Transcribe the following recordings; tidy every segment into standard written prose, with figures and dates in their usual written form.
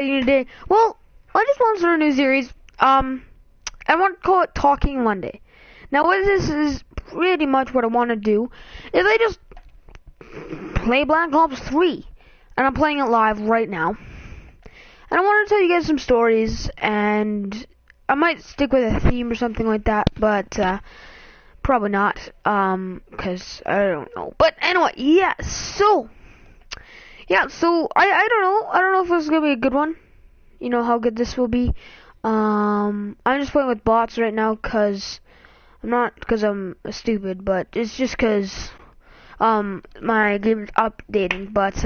Today? Well, I just want to start a new series. I want to call it Talking Monday. Now, what this is pretty much what I want to do is I just play Black Ops 3, and I'm playing it live right now. And I want to tell you guys some stories, and I might stick with a theme or something like that, but probably not, because I don't know. But anyway, yeah, so I don't know if this is gonna be a good one. You know how good this will be. I'm just playing with bots right now because I'm stupid, but it's just because my game is updating. But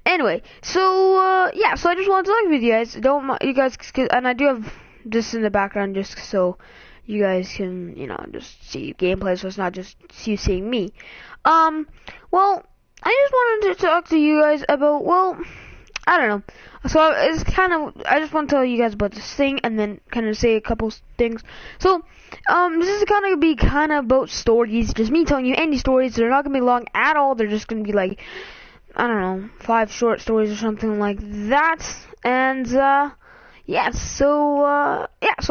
anyway, so so I just wanted to talk with you guys. You guys, and I do have this in the background just so you guys can just see gameplay, so it's not just you seeing me. Well, I just wanted to talk to you guys about, I don't know. So I just want to tell you guys about this thing and then kind of say a couple things. So, this is going to be kind of about stories, just me telling you any stories. They're not going to be long at all. They're just going to be like, I don't know, 5 short stories or something like that. And, so I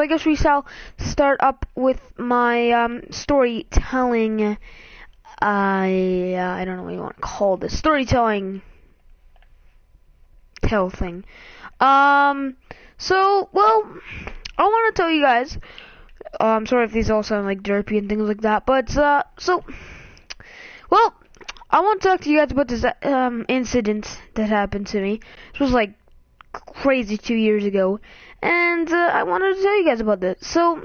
guess we shall start up with my, storytelling, I don't know what you want to call this, storytelling thing. I want to tell you guys, I'm sorry if these all sound like derpy and things like that, but, I want to talk to you guys about this, incident that happened to me. This was, like, crazy 2 years ago, and, I wanted to tell you guys about this. So,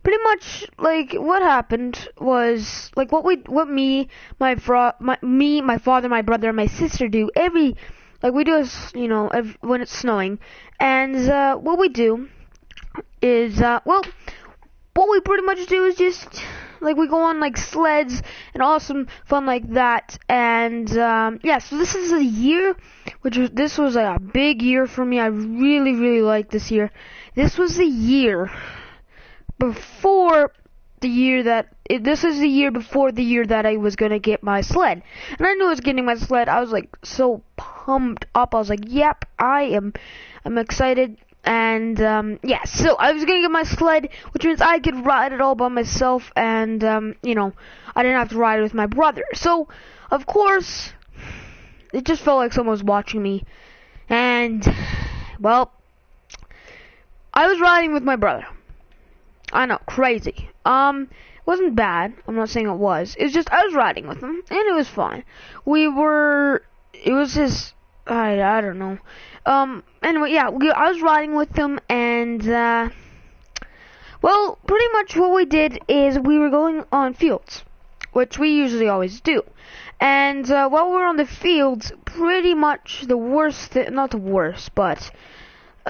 pretty much, like, what happened was, like, me, my father, my brother, and my sister do we do is, when it's snowing, and, what we do is, what we pretty much do is just, like, we go on, like, sleds and awesome fun like that, and, so this is a year, this was, like, a big year for me. I really, really liked this year. This was the year before the year this is the year before the year that I was gonna get my sled. And I knew I was getting my sled. I was like so pumped up. I was like, yep, I'm excited. And so I was gonna get my sled, which means I could ride it all by myself, and I didn't have to ride it with my brother. So of course it just felt like someone was watching me. And I was riding with my brother. I know, crazy. It wasn't bad. I'm not saying it was. It's just I was riding with him, and it was fine. It was his, I don't know. Anyway, I was riding with him, and, pretty much what we did is we were going on fields, which we usually always do. And, while we were on the fields, pretty much the worst, not the worst, but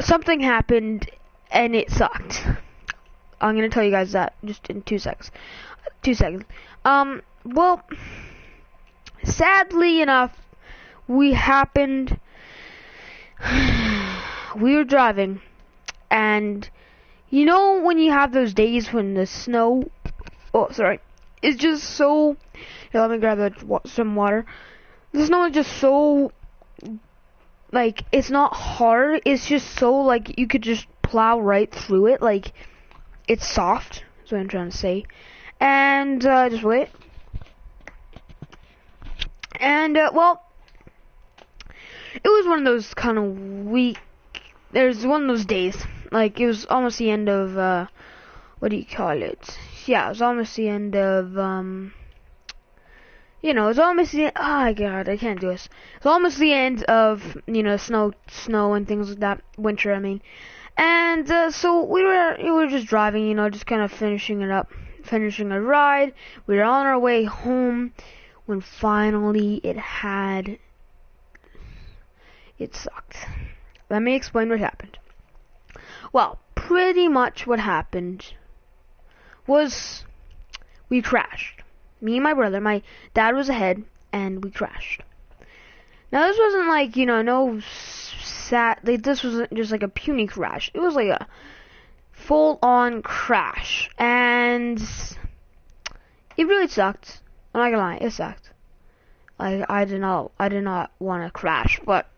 something happened, and it sucked. I'm gonna tell you guys that just in 2 seconds. 2 seconds. Sadly enough, we were driving, and when you have those days when the snow, it's just so, here, let me grab some water. The snow is just so, like, it's not hard, it's just so, like, you could just plow right through it, like, it's soft, that's what I'm trying to say. And, just wait. And, it was one of those kind of there's one of those days, like, it was almost the end of, what do you call it? Yeah, it was almost the end of, it was almost the, oh god, I can't do this. It's almost the end of, snow and things like that, winter, I mean. And, so we were just driving, just kind of finishing a ride. We were on our way home when finally it sucked. Let me explain what happened. Well, pretty much what happened was we crashed. Me and my brother, my dad was ahead, and we crashed. Now, this wasn't like, this wasn't just like a puny crash. It was like a full-on crash, and it really sucked. I'm not gonna lie, it sucked. I did not want to crash, but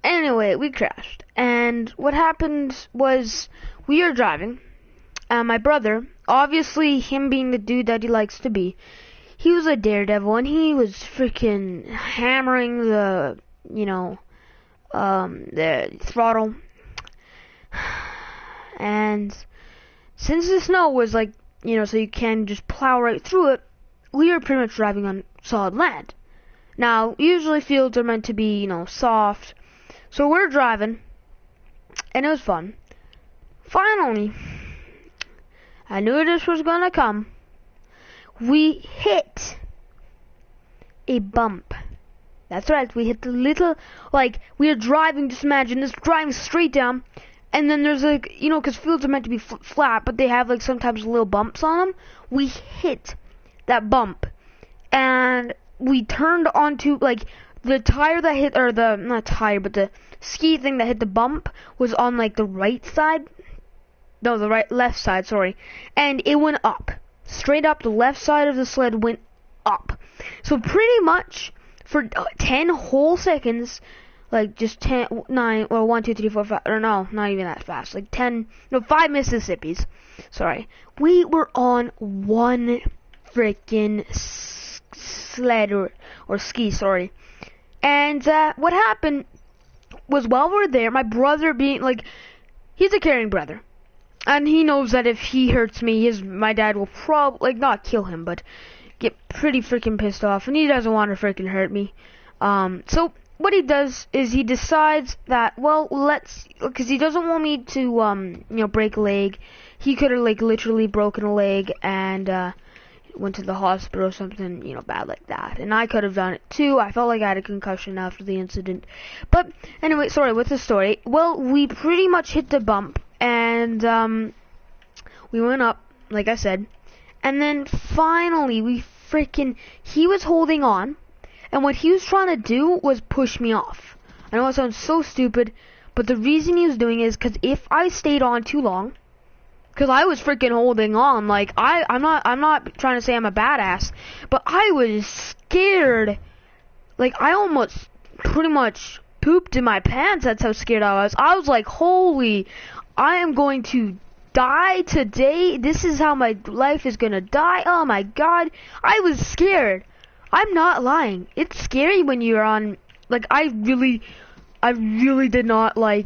Anyway, we crashed. And what happened was we were driving. My brother, obviously him being the dude that he likes to be, he was a daredevil and he was freaking hammering the, the throttle. And since the snow was like, so you can just plow right through it, we were pretty much driving on solid land. Now, usually fields are meant to be, soft. So we're driving, and it was fun. Finally, I knew this was gonna come. We hit a bump. That's right, we hit the little, we were driving, just imagine this, driving straight down, and then there's because fields are meant to be flat, but they have sometimes little bumps on them. We hit that bump, and we turned onto, the tire that hit, or not tire, but the ski thing that hit the bump was on, the right side. No, left side, sorry. And it went up. Straight up, the left side of the sled went up. So pretty much, for 10 whole seconds, just 10, 9, or 1, 2, 3, 4, 5, or no, not even that fast. 5 Mississippis. Sorry. We were on one freaking sled, or ski, sorry. And what happened was while we were there, my brother being, he's a caring brother. And he knows that if he hurts me, my dad will probably, not kill him, but get pretty freaking pissed off. And he doesn't want to freaking hurt me. So what he does is he decides that, because he doesn't want me to, break a leg. He could have, literally broken a leg and, went to the hospital or something, bad like that. And I could have done it too. I felt like I had a concussion after the incident. But anyway, sorry, what's the story? Well, we pretty much hit the bump, and we went up, like I said. And then finally, he was holding on, and what he was trying to do was push me off. I know it sounds so stupid, but the reason he was doing it is because if I stayed on too long, because I was freaking holding on, I'm not trying to say I'm a badass, but I was scared. I almost pretty much pooped in my pants. That's how scared I was. I was like, holy, I am going to die today. This is how my life is gonna die. Oh my god. I was scared. I'm not lying. It's scary when you're on, I really did not I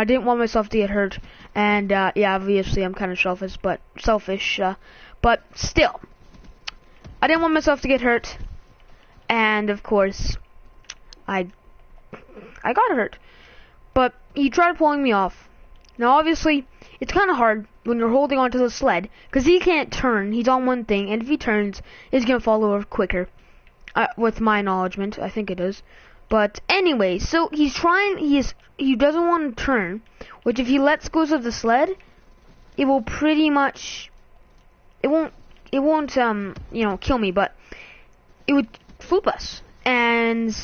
didn't want myself to get hurt. And, yeah, obviously I'm kind of selfish, but still, I didn't want myself to get hurt, and of course, I got hurt, but he tried pulling me off. Now, obviously, it's kind of hard when you're holding onto the sled, because he can't turn, he's on one thing, and if he turns, he's gonna fall over quicker, with my acknowledgement, I think it is. But anyway, so he doesn't want to turn, which if he lets go of the sled, it will pretty much, it won't, kill me, but it would flip us, and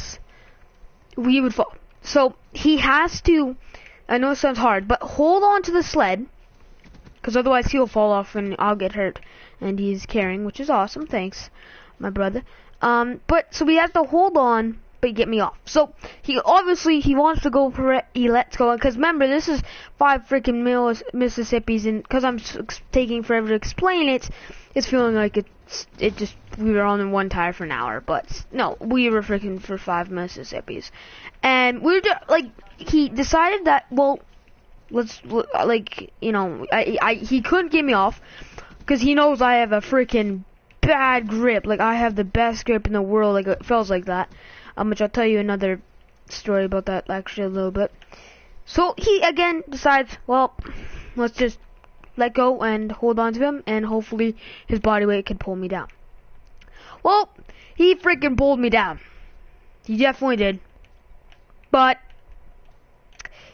we would fall. So he has to, I know it sounds hard, but hold on to the sled, because otherwise he'll fall off and I'll get hurt, and he's carrying, which is awesome, thanks, my brother. But, so we have to hold on, but get me off. So, he wants to go for it, he lets go, because remember, this is 5 freaking Mississippis, and because I'm taking forever to explain it, it's feeling like we were on one tire for an hour, but, no, we were freaking for 5 Mississippis, and we were just, he decided that, he couldn't get me off, because he knows I have a freaking bad grip, I have the best grip in the world, it feels like that. Which I'll tell you another story about that actually a little bit. So he again decides, let's just let go and hold on to him, and hopefully his body weight can pull me down. Well, he freaking pulled me down. He definitely did. But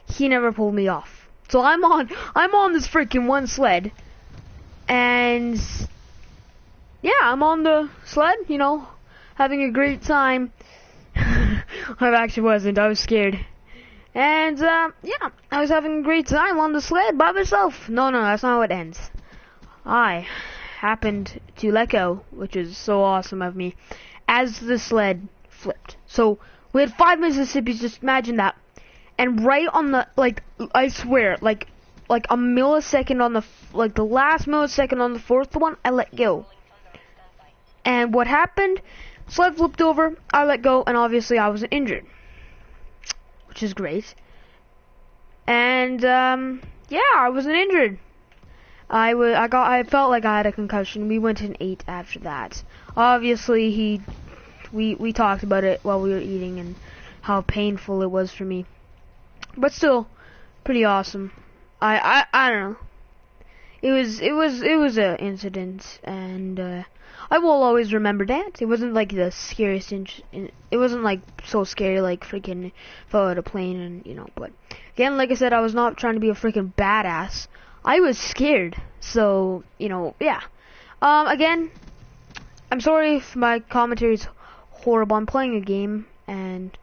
he never pulled me off. So I'm on this freaking one sled, and yeah, I'm on the sled, having a great time. I actually wasn't. I was scared. And, yeah, I was having a great time on the sled by myself. No, that's not how it ends. I happened to let go, which is so awesome of me, as the sled flipped. So, we had 5 Mississippis, just imagine that. and right on the, like, I swear, like a millisecond on the, like the last millisecond on the fourth one, I let go. And what happened? Sled flipped over, I let go, and obviously I wasn't injured, which is great. And yeah, I wasn't injured. I felt like I had a concussion. We went to an 8 after that. Obviously, we talked about it while we were eating and how painful it was for me. But still, pretty awesome. I don't know. It was an incident, and I will always remember that. It wasn't like the scariest. It wasn't like so scary, like freaking fell out of a plane, and you know. But again, like I said, I was not trying to be a freaking badass. I was scared, so you know, yeah. Again, I'm sorry if my commentary is horrible. I'm playing a game, and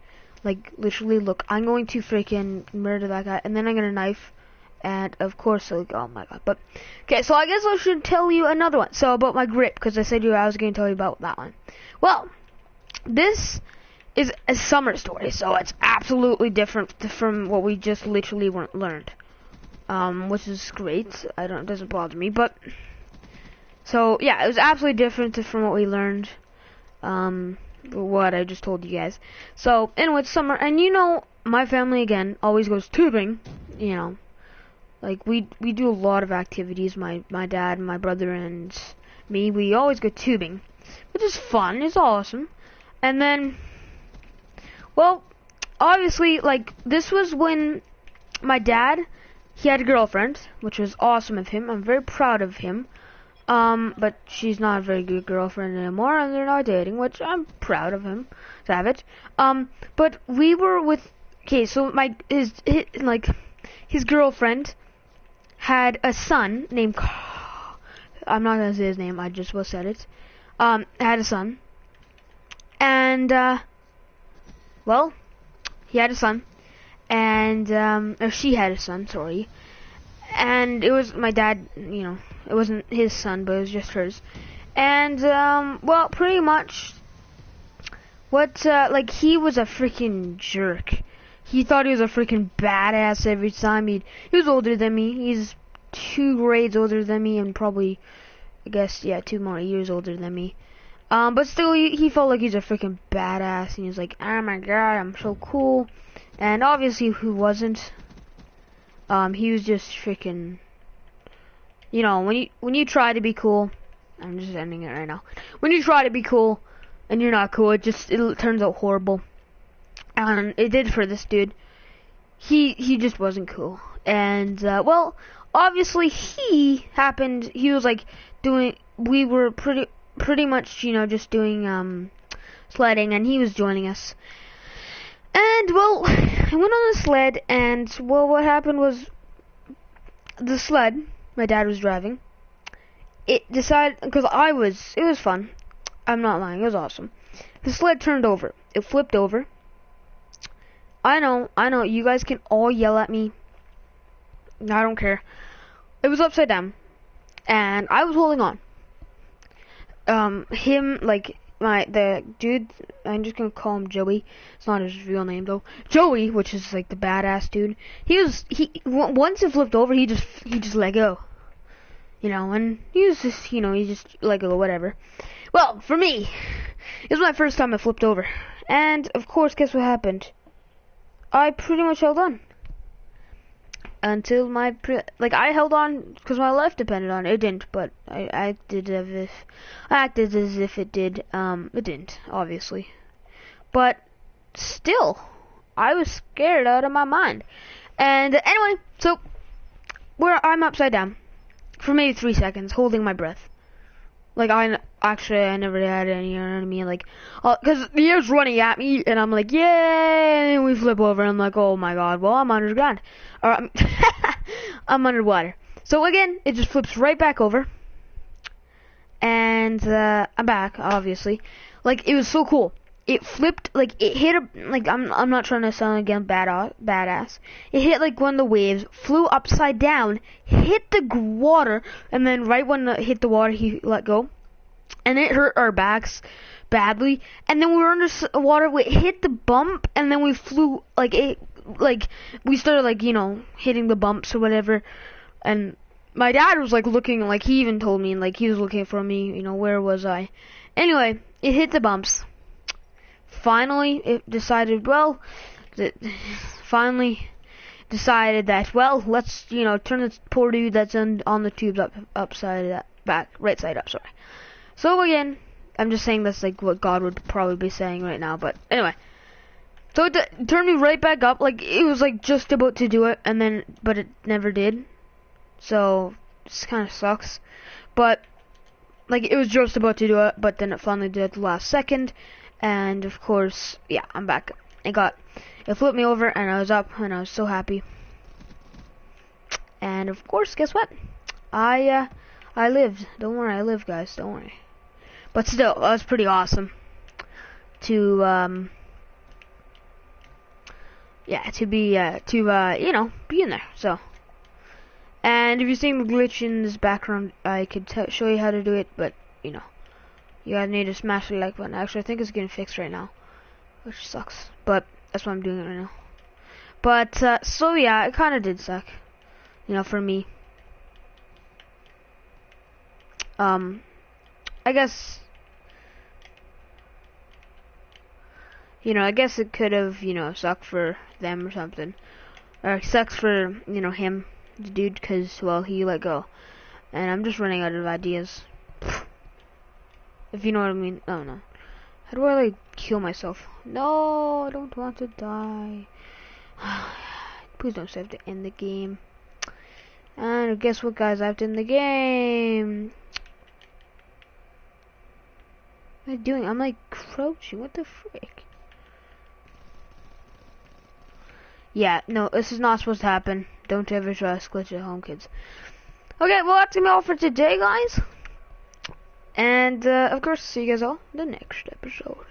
like literally, look, I'm going to freaking murder that guy, and then I'm gonna knife. And of course, like, oh my god. But okay, so I guess I should tell you another one. So about my grip, because I said I was going to tell you about that one. Well, this is a summer story, so it's absolutely different from what we just literally learned, which is great. It doesn't bother me. But so yeah, it was absolutely different from what we learned. What I just told you guys. So anyway, it's summer, and you know, my family again always goes tubing. You know. Like, we do a lot of activities, my dad, my brother, and me. We always go tubing, which is fun. It's awesome. And then, well, obviously, like, this was when my dad, he had a girlfriend, which was awesome of him. I'm very proud of him. But she's not a very good girlfriend anymore, and they're not dating, which I'm proud of him to have it. But we were with, okay, so his girlfriend had a son named I'm not gonna say his name, I just will said it. Had a son. And well, he had a son. And or she had a son, sorry. And it was my dad, you know, it wasn't his son, but it was just hers. And well, pretty much like he was a freaking jerk. He thought he was a freaking badass every time. He was older than me. He's 2 grades older than me, and probably, I guess, yeah, 2 more years older than me. But still, he felt like he's a freaking badass, and he was like, oh my god, I'm so cool. And obviously, who wasn't? He was just freaking, you know, when you try to be cool, I'm just ending it right now. When you try to be cool, and you're not cool, it turns out horrible. And it did for this dude. He just wasn't cool. And well, obviously he was like we were pretty much, you know, just doing sledding, and he was joining us. And well, I went on the sled, and well, what happened was the sled my dad was driving, it decided, because it was fun. I'm not lying, it was awesome. The sled turned over. It flipped over. I know, you guys can all yell at me. I don't care. It was upside down, and I was holding on. The dude, I'm just gonna call him Joey. It's not his real name though. Joey, which is like the badass dude. Once it flipped over, he just let go. You know, and he just let go, whatever. Well, for me, it was my first time I flipped over, and of course, guess what happened? I pretty much held on until I held on because my life depended on it. It didn't, but I acted as if it did. It didn't, obviously, but still, I was scared out of my mind. And anyway, so I'm upside down for maybe 3 seconds, holding my breath. Like, I never had any, you know what I mean? Like, because the air's running at me, and I'm like, yay! And we flip over, and I'm like, oh my god, well, I'm underground. Or, I'm underwater. So again, it just flips right back over. And, I'm back, obviously. Like, it was so cool. It flipped, like, it hit I'm not trying to sound again badass. It hit, like, one of the waves, flew upside down, hit the water, and then right when it hit the water, he let go. And it hurt our backs badly. And then we were under water, it hit the bump, and then we flew, like, it like, we started, like, you know, hitting the bumps or whatever, and my dad was, like, looking, like, he even told me, like, he was looking for me, you know, where was I? Anyway, it hit the bumps. Finally, it decided, well, finally decided that, well, let's, you know, turn the poor dude that's on the tubes right side up, sorry. So again, I'm just saying that's like what God would probably be saying right now, but anyway. So it turned me right back up, like it was like just about to do it, but it never did. So, this kind of sucks. But, like it was just about to do it, but then it finally did at the last second. And of course, yeah, I'm back. It flipped me over and I was up and I was so happy. And of course, guess what? I lived. Don't worry, I lived, guys. Don't worry. But still, that was pretty awesome to you know, be in there. So, and if you're seeing the glitch in this background, I could show you how to do it, but you know, you gotta need to smash the like button. Actually, I think it's getting fixed right now, which sucks. But that's why I'm doing it right now. But so yeah, it kind of did suck, you know, for me. I guess, you know, I guess it could have, you know, sucked for them or something. Or it sucks for, you know, him, the dude, because, well, he let go. And I'm just running out of ideas. If you know what I mean. Oh, no. How do I, like, kill myself? No, I don't want to die. Please don't say I have to end the game. And guess what, guys? I have to end the game. What am I doing? I'm, like, crouching. What the frick? Yeah, no, this is not supposed to happen. Don't ever trust glitch at home, kids. Okay, well, that's gonna be all for today, guys. And, of course, see you guys all in the next episode.